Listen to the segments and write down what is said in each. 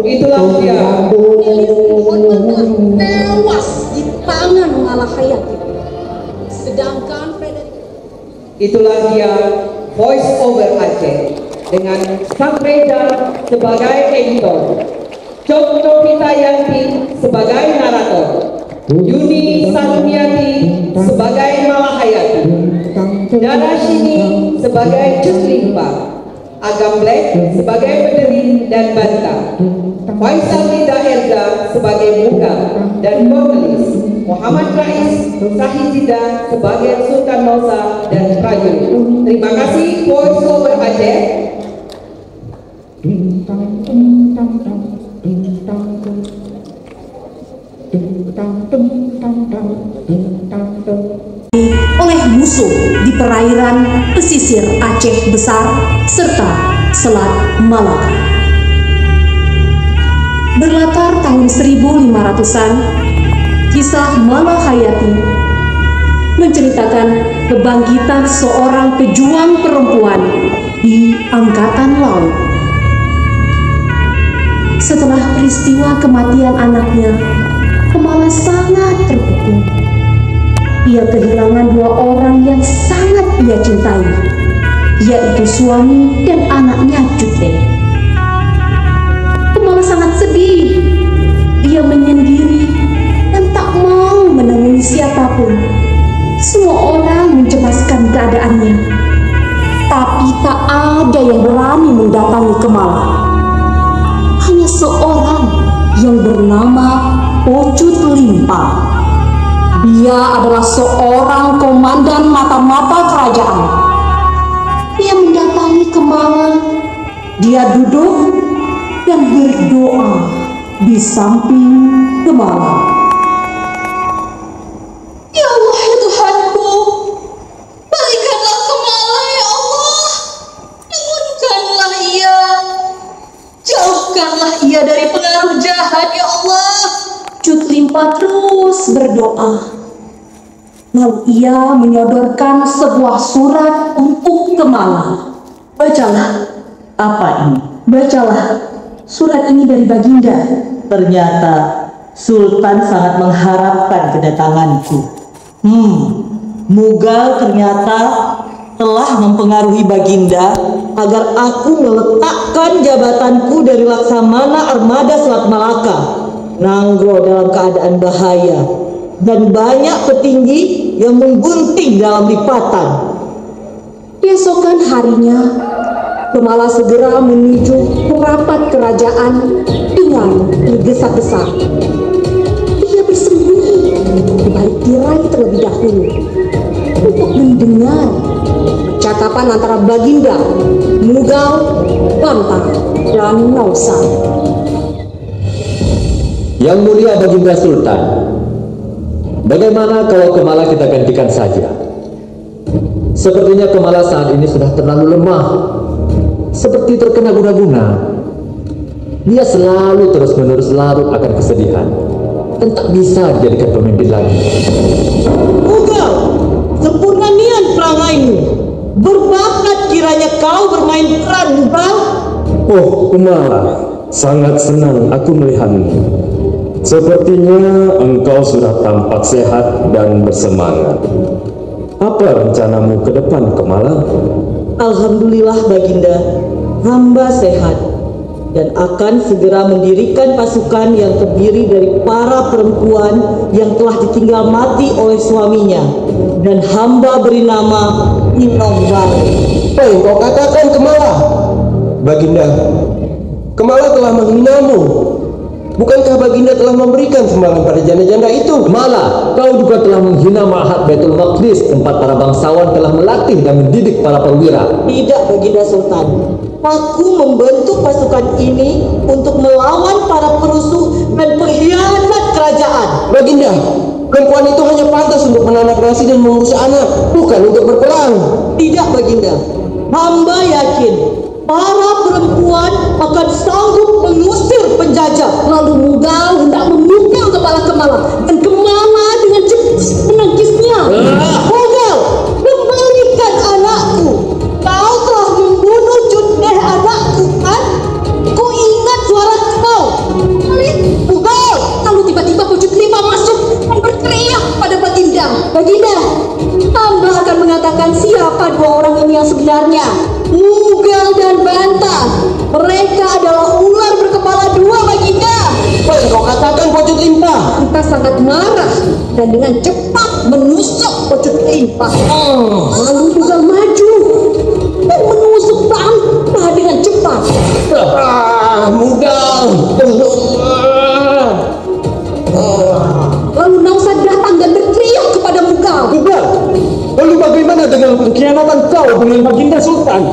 Itulah dia. Tewas di tangan Malahayati. Sedangkan Itulah dia Voice Over Aceh dengan Sang Reza sebagai editor, Cok Novitayanti sebagai narator, Yuni Sanumiati sebagai Malahayati, Dana Shini sebagai Cutlimpa, Agam Black sebagai penderi dan banta, Faisal Nida Erza sebagai muka dan penulis, Muhammad Rais Sahizida sebagai Sultan Nosa dan prajurit. Terima kasih Voice Over Aceh. oleh musuh di perairan pesisir Aceh Besar serta Selat Malaka. Berlatar tahun 1500-an, kisah Malahayati menceritakan kebangkitan seorang pejuang perempuan di angkatan laut. Setelah peristiwa kematian anaknya, Kemala sangat terpukul. Ia kehilangan dua orang yang sangat ia cintai, yaitu suami dan anaknya Cute. Kemala sangat sedih. Ia menyendiri dan tak mau menemui siapapun. Semua orang mencemaskan keadaannya, tapi tak ada yang berani mendatangi Kemala. Hanya seorang yang bernama Ocut Limpa. Dia adalah seorang komandan mata-mata kerajaan. Dia mendatangi Kemala. Dia duduk dan berdoa di samping Kemala. Ya Allah, ya Tuhanku, balikanlah Kemala, ya Allah. Temukanlah ia. Jauhkanlah ia dari pengaruh jahat, ya Allah. Cut Limpa terus berdoa. Lalu ia menyodorkan sebuah surat untuk Kemala. Bacalah. Apa ini? Bacalah. Surat ini dari Baginda. Ternyata Sultan sangat mengharapkan kedatanganku. Mughal ternyata telah mempengaruhi Baginda agar aku meletakkan jabatanku dari Laksamana Armada Selat Malaka, Nanggro dalam keadaan bahaya, dan banyak petinggi yang menggunting dalam lipatan. Keesokan harinya, Kemala segera menuju ke rapat kerajaan dengan tergesa-gesa. Ia bersembunyi di balik tirai terlebih dahulu untuk mendengar percakapan antara Baginda, Mughal, Banta, dan Nausa. Yang mulia Baginda Sultan, bagaimana kalau Kemala kita gantikan saja? Sepertinya Kemala saat ini sudah terlalu lemah, seperti terkena guna-guna. Dia selalu terus-menerus larut akan kesedihan dan tak bisa dijadikan pemimpin lagi. Mughal, sempurna niat perangaimu. Berbakat kiranya kau bermain peran, Mughal. Oh, Kemala, sangat senang aku melihatmu. Sepertinya engkau sudah tampak sehat dan bersemangat. Apa rencanamu ke depan, Kemala? Alhamdulillah Baginda, hamba sehat dan akan segera mendirikan pasukan yang terdiri dari para perempuan yang telah ditinggal mati oleh suaminya, dan hamba beri nama Inombal. Apa yang kau katakan, Kemala? Baginda, Kemala telah menghinamu. Bukankah Baginda telah memberikan sumbangan pada janda-janda itu? Kemala, kau juga telah menghina Ma'had Baitul Maqdis, tempat para bangsawan telah melatih dan mendidik para perwira. Tidak, Baginda Sultan. Aku membentuk pasukan ini untuk melawan para perusuh dan pengkhianat kerajaan. Baginda, perempuan itu hanya pantas untuk menanak nasi dan mengurus anak, bukan untuk berperang. Tidak, Baginda. Hamba yakin para perempuan akan sanggup mengusir penjajah. Lalu Mughal hendak memukul kepala Kemala, dan Kemala dengan cepat menangkisnya. Mughal, kembalikan anakku. Kau telah membunuh Cutneh anakku. Malaka sangat marah dan dengan cepat menusuk Pocut Limpah. Lalu juga maju dan menusuk Tampah dengan cepat. Mudah. Lalu Nausa datang dan berteriak kepada Mugao. Bukan. Lalu bagaimana dengan pengkhianatan kau dengan Baginda Sultan?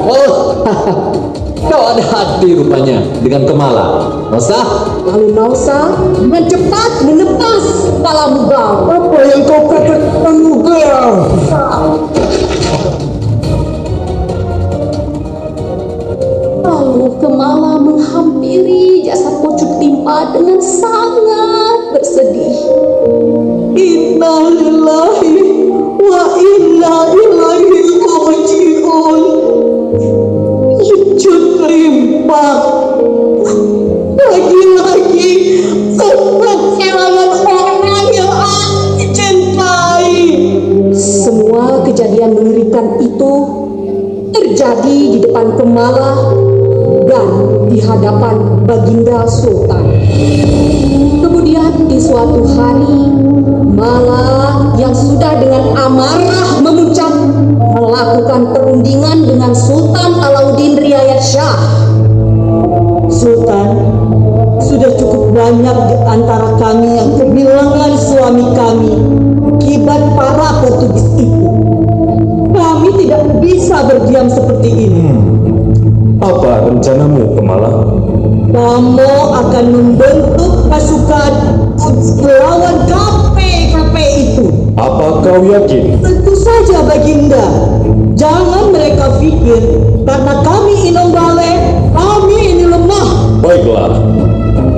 Kau ada hati rupanya dengan Kemala. Nausa? Lalu Nausa dengan cepat menepas kepala Mugao. Apa yang kau katakan, Mugao? Lalu Kemala menghampiri jasad Pocut Limpah dengan sangat bersedih. Inna lillahi wa inna ilaihi raji'un. Pocut Limpah lagi-lagi sempat kehilangan orang yang aku cintai. Semua kejadian mengerikan itu terjadi di depan Kemala dan di hadapan Baginda Sultan. Kemudian di suatu hari, Mala yang sudah dengan amarah memuncak melakukan perundingan dengan Sultan Alauddin Riayat Shah. Sultan, sudah cukup banyak di antara kami yang kehilangan suami kami akibat para Portugis itu. Kami tidak bisa berdiam seperti ini. Apa rencanamu, Kemala? Kamu akan membentuk pasukan untuk melawan KP itu. Apa kau yakin? Tentu saja, Baginda. Jangan mereka pikir karena kami Inong Bale, kami ini lemah. Baiklah,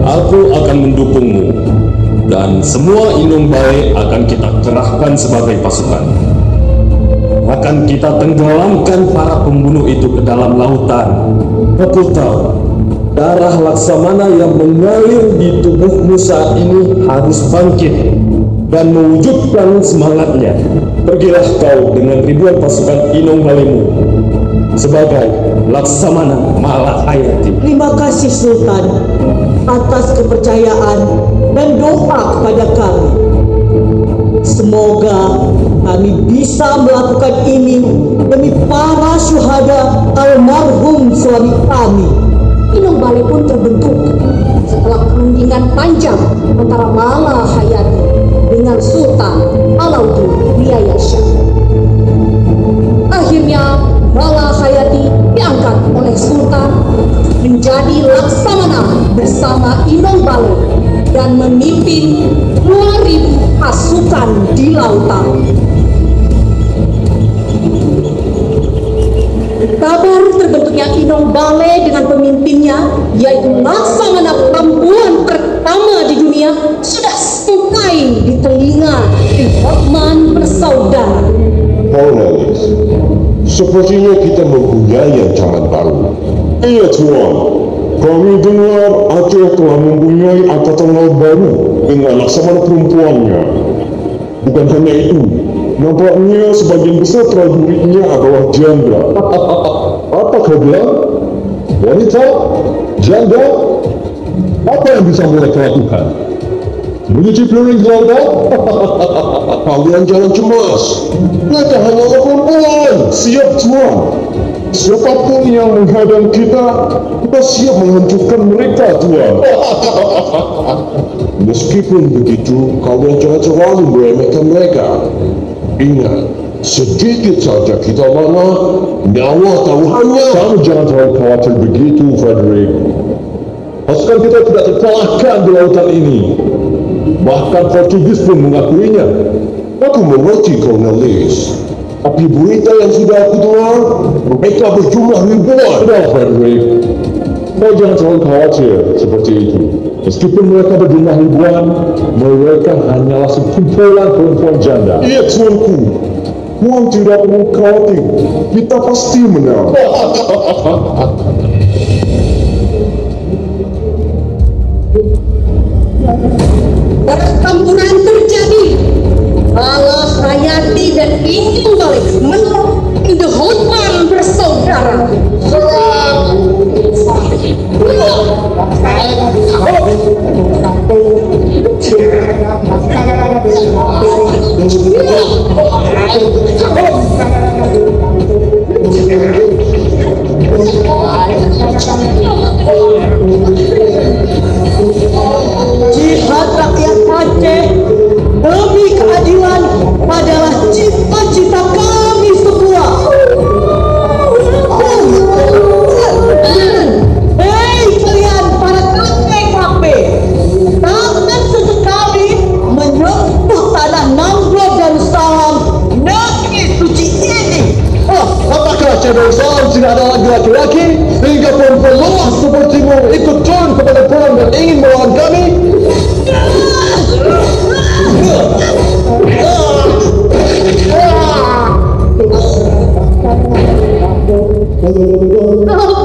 aku akan mendukungmu. Dan semua Inung Bale akan kita kerahkan sebagai pasukan. Akan kita tenggelamkan para pembunuh itu ke dalam lautan. Aku tahu, darah Laksamana yang mengalir di tubuhmu saat ini harus bangkit dan mewujudkan semangatnya. Pergilah kau dengan ribuan pasukan Inung Balemu sebagai Laksamana Malahayati. Terima kasih Sultan atas kepercayaan dan doa kepada kami. Semoga kami bisa melakukan ini demi para syuhada almarhum suami kami. Inong Bale pun terbentuk setelah perundingan panjang antara Malahayati dengan Sultan Alauddin Riayat Shah. Akhirnya Malahayati diangkat oleh Sultan menjadi Laksamana bersama Inong Bale dan memimpin 2.000 pasukan di lautan. Kabar terbentuknya Inong Bale dengan pemimpinnya, yaitu Laksamana perempuan pertama di dunia, sudah sampai di telinga Hotman bersaudara. Cornelis, sepertinya kita mempunyai ancaman baru. Iya Tuan, kami dengar Aceh telah mempunyai angkatan laut baru dengan Laksamana perempuannya. Bukan hanya itu, nampaknya sebagian besar prajuritnya adalah janda. Apa kau bilang? Wanita? Janda? Apa yang bisa mereka lakukan? Menyicip luring lautan? Kalian jangan cemas. Mereka hanyalah perempuan. Siap Tuan. Siapapun yang menghadang kita siap menghancurkan mereka Tuan. Meskipun begitu, kalian jangan terlalu meremehkan mereka. Ingat, sedikit saja kita lama, nyawa taruhannya. Kamu jangan terlalu khawatir begitu, Frederick. Pasukan kita tidak terkalahkan di lautan ini. Bahkan Portugis pun mengakuinya. Aku mengerti, Cornelis. Tapi berita yang sudah aku dengar, mereka berjumlah ribuan. Sudah, Frederick. Kau jangan terlalu khawatir seperti itu. Meskipun mereka berjumlah ribuan, mereka hanyalah sekumpulan perempuan janda. Iya, tuanku. Tuan tidak perlu khawatir. Kita pasti menang. Pertempuran terjadi. Malahayati dan Inong Bale menang The Hotman bersaudara. Serang! Jihad rakyat Aceh demi keadilan adalah cita-cita kami semua. Hei kalian para TKP, takkan sesekali menyentuh tanah Nanggro Darussalam negeri suci ini. Apakah Cendol Salam tidak ada lagi laki-laki hingga perempuan lemah sepertimu ikut turun kepada perang dan ingin melawan kami? Apa?